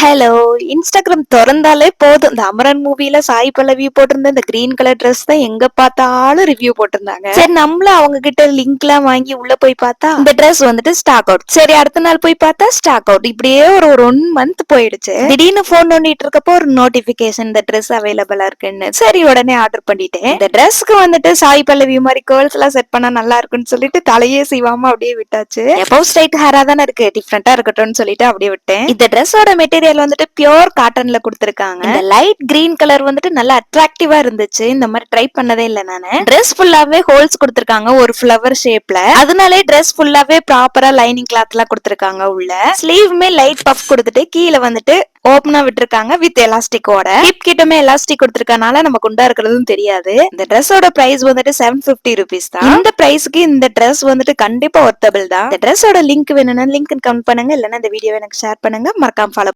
Hello. Instagram தொறந்தாலே போதும். இந்த அமரன் மூவில சாய் பல்லவி போட்டிருந்த இந்த கிரீன் கலர் ட்ரெஸ் தான் எங்க பார்த்தாலும் ரிவ்யூ போட்டிருந்தாங்க. சரி நம்மளும் அவங்க கிட்ட லிங்க் எல்லாம் வாங்கி உள்ள போய் பார்த்தா இந்த ட்ரெஸ் வந்துட்டு ஸ்டாக் அவுட். சரி அடுத்த நாள் போய் பார்த்தா ஸ்டாக் அவுட். இப்படியே ஒரு 1 மந்த் போயிடுச்சு. திடீர்னு போன் நோண்டிட்டு இருக்கப்போ ஒரு நோட்டிபிகேஷன் இந்த ட்ரெஸ் அவைலபிளா இருக்குன்னு. சரி உடனே ஆர்டர் பண்ணிட்டேன். இந்த ட்ரெஸ்க்கு வந்துட்டு சாய் பல்லவி மாதிரி கேர்ள்ஸ் எல்லாம் செட் பண்ணா நல்லா இருக்குன்னு சொல்லிட்டு தலையே சீவாம அப்படியே விட்டாச்சு. எப்போ ஸ்ட்ரைட் ஹேரா தானே இருக்கு, டிஃப்ரெண்டா இருக்கட்டும்னு சொல்லிட்டு அப்படியே விட்டேன். இந்த ட்ரெஸ்ஸோட மெட்டீரியல் வந்துட்டு பியூர் காட்டன்ல கொடுத்திருக்காங்க. இந்த லைட் கிரீன் கலர் வந்துட்டு நல்லா அட்ராக்டிவா இருந்துச்சு. இந்த மாதிரி ட்ரை பண்ணதே இல்ல நானு. ட்ரெஸ் ஃபுல்லாவே ஹோல்ஸ் கொடுத்திருக்காங்க ஒரு ஃபிளவர் ஷேப்ல. அதனாலே ட்ரெஸ் ஃபுல்லாவே ப்ராப்பரா லைனிங் கிளாத் எல்லாம் கொடுத்திருக்காங்க. உள்ள ஸ்லீவுமே லைட் பஃப் கொடுத்துட்டு கீழே வந்துட்டு ஓப்பனா விட்டுருக்காங்க வித் எலாஸ்டிக்கோட. ஹிப் கிட்டமே எலாஸ்டிக் கொடுத்திருக்கனால நம்ம குண்டா இருக்கிறதும் தெரியாது. இந்த ட்ரெஸ்ஸோட பிரைஸ் வந்துட்டு 750 rupees தான். இந்த பிரைஸ்க்கு இந்த ட்ரெஸ் வந்துட்டு கண்டிப்பா ஒர்த்தபிள் தான். இந்த ட்ரெஸ்ஸோட லிங்க் வேணும்னா லிங்க் கமெண்ட் பண்ணுங்க, இல்லன்னா இந்த வீடியோ எனக்கு ஷேர் பண்ணுங்க. மறக்காம ஃபாலோ